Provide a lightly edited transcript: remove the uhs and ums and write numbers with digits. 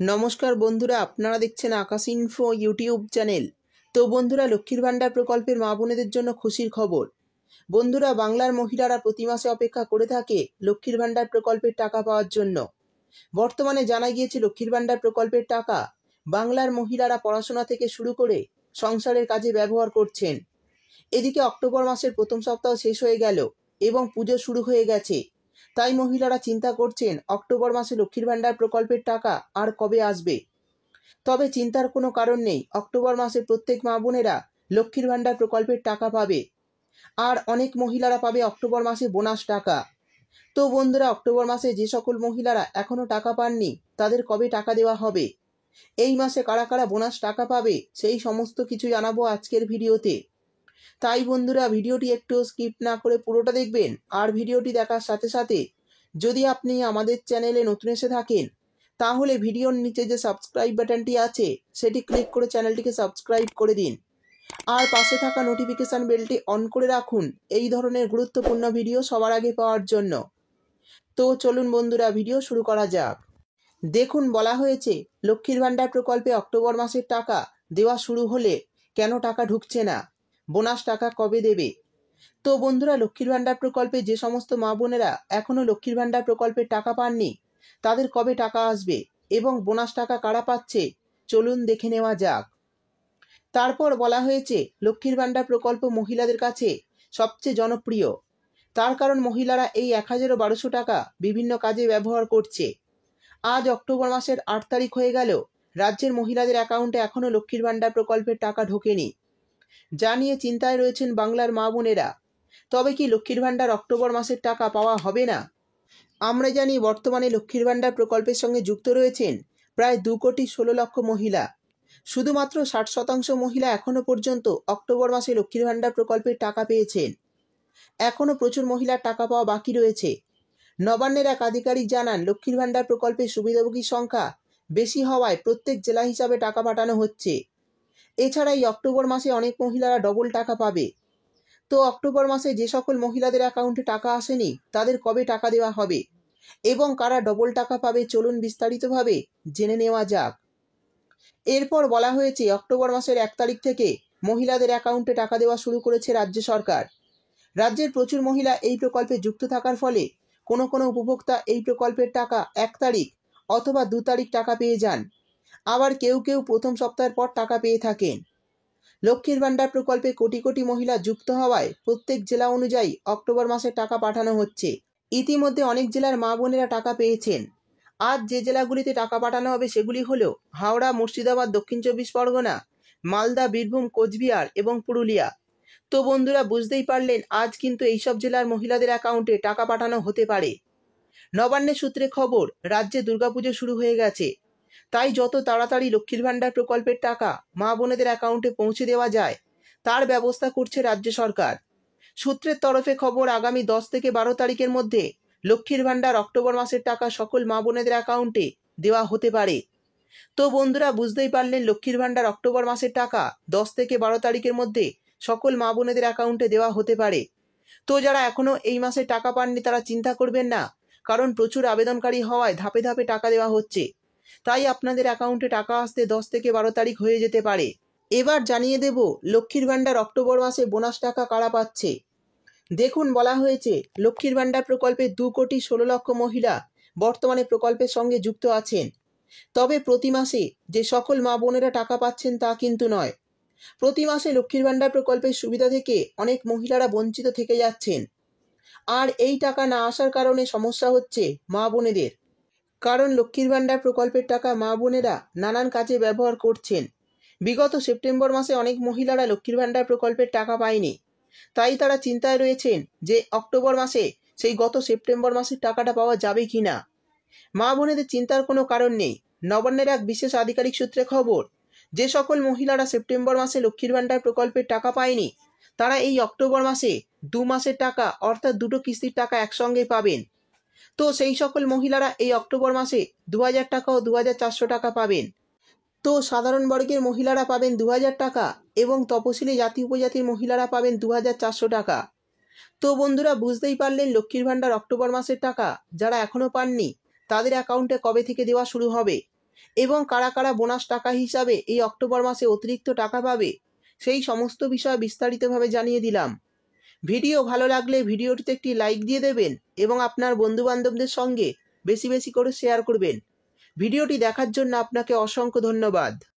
নমস্কার বন্ধুরা, আপনারা দেখছেন আকাশ ইনফো ইউটিউব চ্যানেল। তো বন্ধুরা, লক্ষ্মীর ভাণ্ডার প্রকল্পের মা বোনেদের জন্য খুশির খবর। বন্ধুরা, বাংলার মহিলারা প্রতি মাসে অপেক্ষা করে থাকে লক্ষ্মীর ভাণ্ডার প্রকল্পের টাকা পাওয়ার জন্য। বর্তমানে জানা গিয়েছে লক্ষ্মীর ভাণ্ডার প্রকল্পের টাকা বাংলার মহিলারা পড়াশোনা থেকে শুরু করে সংসারের কাজে ব্যবহার করছেন। এদিকে অক্টোবর মাসের প্রথম সপ্তাহ শেষ হয়ে গেল এবং পুজো শুরু হয়ে গেছে। তাই মহিলারা চিন্তা করছেন অক্টোবর মাসে লক্ষ্মীর ভাণ্ডার প্রকল্পের টাকা আর কবে আসবে। তবে চিন্তার কোনো কারণ নেই, অক্টোবর মাসে প্রত্যেক মা বোনেরা লক্ষ্মীর ভাণ্ডার প্রকল্পের টাকা পাবে। আর অনেক মহিলারা পাবে অক্টোবর মাসে বোনাস টাকা। তো বন্ধুরা, অক্টোবর মাসে যে সকল মহিলারা এখনও টাকা পাননি তাদের কবে টাকা দেওয়া হবে, এই মাসে কারা কারা বোনাস টাকা পাবে, সেই সমস্ত কিছু জানাবো আজকের ভিডিওতে। তাই বন্ধুরা, ভিডিওটি একটু স্কিপ না করে পুরোটা দেখবেন। আর ভিডিওটি দেখার সাথে সাথে যদি আপনি আমাদের চ্যানেলে নতুন এসে থাকেন তাহলে ভিডিওর নিচে যে সাবস্ক্রাইব বাটনটি আছে সেটি ক্লিক করে চ্যানেলটিকে সাবস্ক্রাইব করে দিন। আর পাশে থাকা নোটিফিকেশান বেলটি অন করে রাখুন এই ধরনের গুরুত্বপূর্ণ ভিডিও সবার আগে পাওয়ার জন্য। তো চলুন বন্ধুরা, ভিডিও শুরু করা যাক। দেখুন, বলা হয়েছে লক্ষ্মীর ভাণ্ডার প্রকল্পে অক্টোবর মাসের টাকা দেওয়া শুরু হলে কেন টাকা ঢুকছে না, বোনাস টাকা কবে দেবে। তো বন্ধুরা, লক্ষ্মীর ভাণ্ডার প্রকল্পে যে সমস্ত মা বোনেরা এখনও লক্ষ্মীর ভাণ্ডার প্রকল্পের টাকা পাননি তাদের কবে টাকা আসবে এবং বোনাস টাকা কারা পাচ্ছে চলুন দেখে নেওয়া যাক। তারপর বলা হয়েছে লক্ষ্মীর ভাণ্ডার প্রকল্প মহিলাদের কাছে সবচেয়ে জনপ্রিয়, তার কারণ মহিলারা এই ১,১২০০ টাকা বিভিন্ন কাজে ব্যবহার করছে। আজ অক্টোবর মাসের ৮ তারিখ হয়ে গেল, রাজ্যের মহিলাদের অ্যাকাউন্টে এখনও লক্ষ্মীর ভাণ্ডার প্রকল্পের টাকা ঢোকেনি, যা নিয়ে চিন্তায় রয়েছেন বাংলার মা বোনেরা। তবে কি লক্ষ্মীর ভাণ্ডার অক্টোবর মাসের টাকা পাওয়া হবে না? আমরা জানি বর্তমানে লক্ষ্মীর ভাণ্ডার প্রকল্পের সঙ্গে যুক্ত রয়েছেন প্রায় ২,১৬,০০,০০০ মহিলা। শুধুমাত্র ৬০% মহিলা এখনও পর্যন্ত অক্টোবর মাসে লক্ষ্মীর ভাণ্ডার প্রকল্পের টাকা পেয়েছেন। এখনও প্রচুর মহিলার টাকা পাওয়া বাকি রয়েছে। নবান্নের এক আধিকারিক জানান, লক্ষ্মীর ভাণ্ডার প্রকল্পের সুবিধাভোগীর সংখ্যা বেশি হওয়ায় প্রত্যেক জেলা হিসাবে টাকা পাঠানো হচ্ছে। এছাড়া এই অক্টোবর মাসে অনেক মহিলারা ডবল টাকা পাবে। তো অক্টোবর মাসে যে সকল মহিলাদের অ্যাকাউন্টে টাকা আসেনি তাদের কবে টাকা দেওয়া হবে এবং কারা ডবল টাকা পাবে চলুন বিস্তারিতভাবে জেনে নেওয়া যাক। এরপর বলা হয়েছে অক্টোবর মাসের ১ তারিখ থেকে মহিলাদের অ্যাকাউন্টে টাকা দেওয়া শুরু করেছে রাজ্য সরকার। রাজ্যের প্রচুর মহিলা এই প্রকল্পে যুক্ত থাকার ফলে কোনো কোনো উপভোক্তা এই প্রকল্পের টাকা ১ তারিখ অথবা ২ তারিখ টাকা পেয়ে যান। আবার কেউ কেউ প্রথম সপ্তাহের পর টাকা পেয়ে থাকেন। লক্ষ্মীর ভাণ্ডার প্রকল্পে কোটি কোটি মহিলা যুক্ত হওয়ায় প্রত্যেক জেলা অনুযায়ী অক্টোবর মাসে টাকা পাঠানো হচ্ছে। ইতিমধ্যে অনেক জেলার মা বোনেরা টাকা পেয়েছেন। আজ যে জেলাগুলিতে টাকা পাঠানো হবে সেগুলি হলো হাওড়া, মুর্শিদাবাদ, দক্ষিণ ২৪ পরগনা, মালদা, বীরভূম, কোচবিহার এবং পুরুলিয়া। তো বন্ধুরা, বুঝতেই পারলেন আজ কিন্তু এইসব জেলার মহিলাদের অ্যাকাউন্টে টাকা পাঠানো হতে পারে। নবান্নের সূত্রে খবর, রাজ্যে দুর্গাপুজো শুরু হয়ে গেছে, তাই যত তাড়াতাড়ি লক্ষ্মীর ভাণ্ডার প্রকল্পের টাকা মা বোনেদের অ্যাকাউন্টে পৌঁছে দেওয়া যায় তার ব্যবস্থা করছে রাজ্য সরকার। সূত্রের তরফে খবর, আগামী ১০ থেকে ১২ তারিখের মধ্যে লক্ষ্মীর ভাণ্ডার অক্টোবর মাসের টাকা সকল মা বোনেদের অ্যাকাউন্টে দেওয়া হতে পারে। তো বন্ধুরা, বুঝতেই পারলেন লক্ষ্মীর ভাণ্ডার অক্টোবর মাসের টাকা ১০ থেকে ১২ তারিখের মধ্যে সকল মা বোনেদের অ্যাকাউন্টে দেওয়া হতে পারে। তো যারা এখনও এই মাসে টাকা পাননি তারা চিন্তা করবেন না, কারণ প্রচুর আবেদনকারী হওয়ায় ধাপে ধাপে টাকা দেওয়া হচ্ছে। তাই আপনাদের অ্যাকাউন্টে টাকা আসতে ১০ থেকে ১২ তারিখ হয়ে যেতে পারে। এবার জানিয়ে দেব লক্ষ্মীর ভাণ্ডার অক্টোবর মাসে বোনাস টাকা কারা পাচ্ছে। দেখুন, বলা হয়েছে লক্ষ্মীর ভাণ্ডার প্রকল্পে ২,১৬,০০,০০০ মহিলা বর্তমানে প্রকল্পের সঙ্গে যুক্ত আছেন। তবে প্রতি মাসে যে সকল মা বোনেরা টাকা পাচ্ছেন তা কিন্তু নয়। প্রতি মাসে লক্ষ্মীর ভাণ্ডার প্রকল্পের সুবিধা থেকে অনেক মহিলারা বঞ্চিত থেকে যাচ্ছেন। আর এই টাকা না আসার কারণে সমস্যা হচ্ছে মা বোনেদের, কারণ লক্ষ্মীর ভাণ্ডার প্রকল্পের টাকা মা বোনেরা নানান কাজে ব্যবহার করছেন। বিগত সেপ্টেম্বর মাসে অনেক মহিলারা লক্ষ্মীর ভাণ্ডার প্রকল্পের টাকা পায়নি, তাই তারা চিন্তায় রয়েছেন যে অক্টোবর মাসে সেই গত সেপ্টেম্বর মাসের টাকাটা পাওয়া যাবে কি না। মা বোনেদের চিন্তার কোনো কারণ নেই। নবান্নের এক বিশেষ আধিকারিক সূত্রে খবর, যে সকল মহিলারা সেপ্টেম্বর মাসে লক্ষ্মীর ভাণ্ডার প্রকল্পের টাকা পায়নি তারা এই অক্টোবর মাসে ২ মাসের টাকা অর্থাৎ দুটো কিস্তির টাকা একসঙ্গে পাবেন। তো সেই সকল মহিলারা এই অক্টোবর মাসে ২,০০০ টাকা ও ২,৪০০ টাকা পাবেন। তো সাধারণ বর্গের মহিলারা পাবেন ২,০০০ টাকা এবং তপশিলি জাতি উপজাতির মহিলারা পাবেন ২,৪০০ টাকা। তো বন্ধুরা, বুঝতেই পারলেন লক্ষ্মীর ভাণ্ডার অক্টোবর মাসের টাকা যারা এখনও পাননি তাদের অ্যাকাউন্টে কবে থেকে দেওয়া শুরু হবে। এবং কারা কারা বোনাস টাকা হিসাবে এই অক্টোবর মাসে অতিরিক্ত টাকা পাবে সেই সমস্ত বিষয় বিস্তারিতভাবে জানিয়ে দিলাম। ভিডিও ভালো লাগলে ভিডিওটিতে একটি লাইক দিয়ে দেবেন এবং আপনার বন্ধুবান্ধবদের সঙ্গে বেশি বেশি করে শেয়ার করবেন। ভিডিওটি দেখার জন্য আপনাকে অসংখ্য ধন্যবাদ।